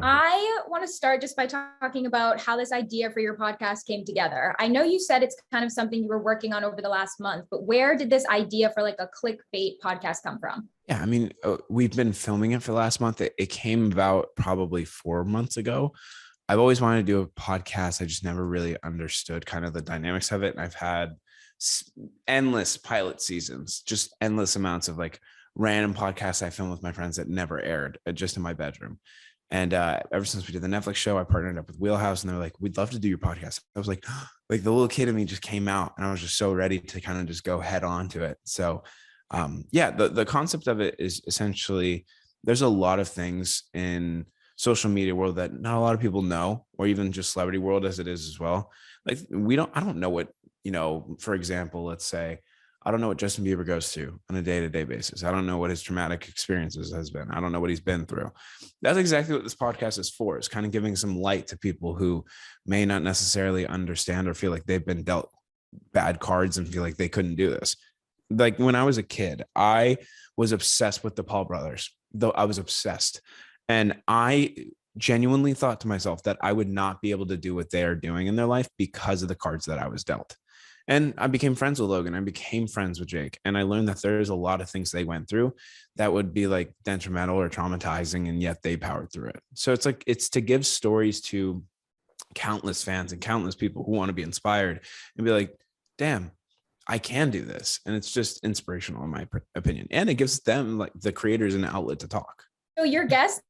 I want to start just by talking about how this idea for your podcast came together. I know you said it's kind of something you were working on over the last month, but where did this idea for like a clickbait podcast come from? Yeah, I mean, we've been filming it for the last month. It came about probably 4 months ago. I've always wanted to do a podcast. I just never really understood kind of the dynamics of it. And I've had endless pilot seasons, just endless amounts of like random podcasts I filmed with my friends that never aired, just in my bedroom. And ever since we did the Netflix show, I partnered up with Wheelhouse, and they're like, "We'd love to do your podcast." I was like, like the little kid in me just came out, and I was just so ready to kind of just go head on to it. So, yeah, the concept of it is essentially there's a lot of things in social media world that not a lot of people know, or even just celebrity world as it is as well. Like I don't know what, for example, let's say, I don't know what Justin Bieber goes through on a day-to-day basis. I don't know what his traumatic experiences has been. I don't know what he's been through. That's exactly what this podcast is for. It's kind of giving some light to people who may not necessarily understand or feel like they've been dealt bad cards and feel like they couldn't do this. Like when I was a kid, I was obsessed with the Paul brothers, though I was obsessed. And I genuinely thought to myself that I would not be able to do what they are doing in their life because of the cards that I was dealt. And I became friends with Logan. I became friends with Jake. And I learned that there's a lot of things they went through that would be like detrimental or traumatizing, and yet they powered through it. So it's like, it's to give stories to countless fans and countless people who want to be inspired and be like, damn, I can do this. And it's just inspirational in my opinion. And it gives them, like the creators, an outlet to talk. So your guests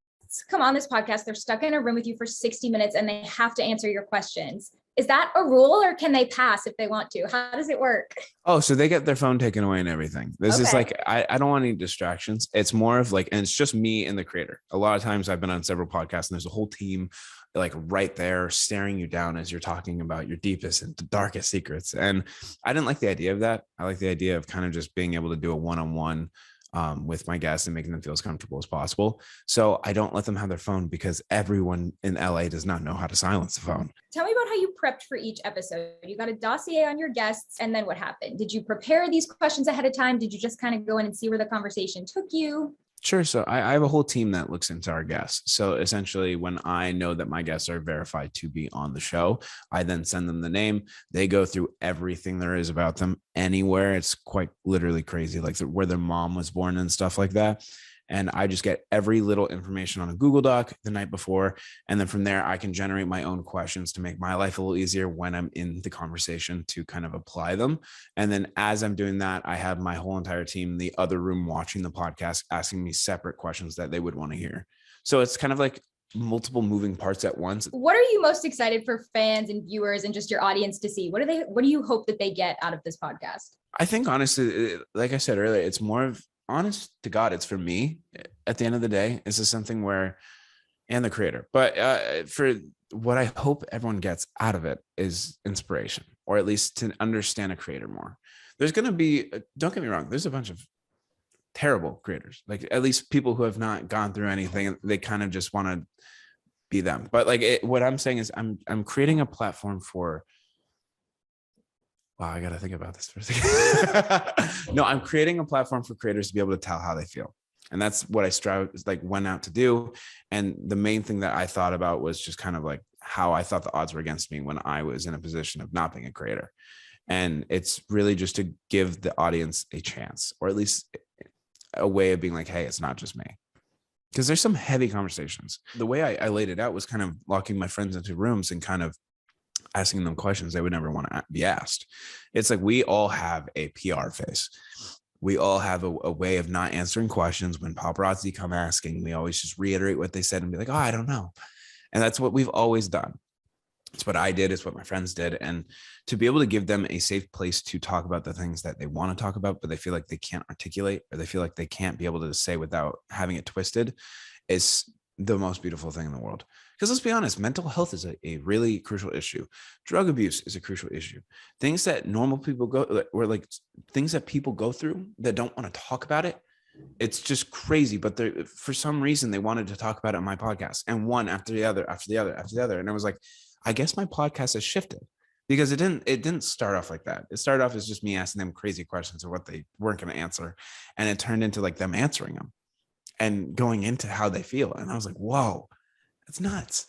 come on this podcast, they're stuck in a room with you for 60 minutes and they have to answer your questions. Is that a rule, or can they pass if they want to? How does it work? Oh, so they get their phone taken away and everything. This is Okay. like, I don't want any distractions. It's more of like, and it's just me and the creator. A lot of times I've been on several podcasts and there's a whole team like right there staring you down as you're talking about your deepest and darkest secrets. And I didn't like the idea of that. I like the idea of kind of just being able to do a one-on-one with my guests and making them feel as comfortable as possible. So I don't let them have their phone because everyone in LA does not know how to silence the phone. Tell me about how you prepped for each episode. You got a dossier on your guests, and then what happened? Did you prepare these questions ahead of time? Did you just kind of go in and see where the conversation took you? Sure. So I have a whole team that looks into our guests. So essentially, when I know that my guests are verified to be on the show, I then send them the name. They go through everything there is about them anywhere. It's quite literally crazy, like where their mom was born and stuff like that. And I just get every little information on a Google Doc the night before. And then from there, I can generate my own questions to make my life a little easier when I'm in the conversation to kind of apply them. And then as I'm doing that, I have my whole entire team in the other room watching the podcast, asking me separate questions that they would want to hear. So it's kind of like multiple moving parts at once. What are you most excited for fans and viewers and just your audience to see? What do you hope that they get out of this podcast? I think honestly, like I said earlier, it's more of, honest to God, it's for me at the end of the day. This is something where, and the creator, but for what I hope everyone gets out of it is inspiration, or at least to understand a creator more. There's going to be, don't get me wrong, there's a bunch of terrible creators, like at least people who have not gone through anything. They kind of just want to be them. But like what I'm saying is I'm creating a platform for, wow, I got to think about this for a second. No, I'm creating a platform for creators to be able to tell how they feel. And that's what I went out to do. And the main thing that I thought about was just kind of like how I thought the odds were against me when I was in a position of not being a creator. And it's really just to give the audience a chance, or at least a way of being like, hey, it's not just me. Because there's some heavy conversations. The way I laid it out was kind of locking my friends into rooms and kind of asking them questions they would never want to be asked. It's like we all have a PR face. We all have a way of not answering questions. When paparazzi come asking, we always just reiterate what they said and be like, oh, I don't know. And that's what we've always done. It's what I did. It's what my friends did. And to be able to give them a safe place to talk about the things that they want to talk about, but they feel like they can't articulate, or they feel like they can't be able to say without having it twisted, is the most beautiful thing in the world. Because let's be honest, mental health is a really crucial issue. Drug abuse is a crucial issue. Things that normal people or like things that people go through that don't want to talk about it. It's just crazy. But for some reason, they wanted to talk about it on my podcast, and one after the other, after the other, after the other. And I was like, I guess my podcast has shifted, because it didn't start off like that. It started off as just me asking them crazy questions of what they weren't going to answer. And it turned into like them answering them and going into how they feel. And I was like, whoa. That's nuts.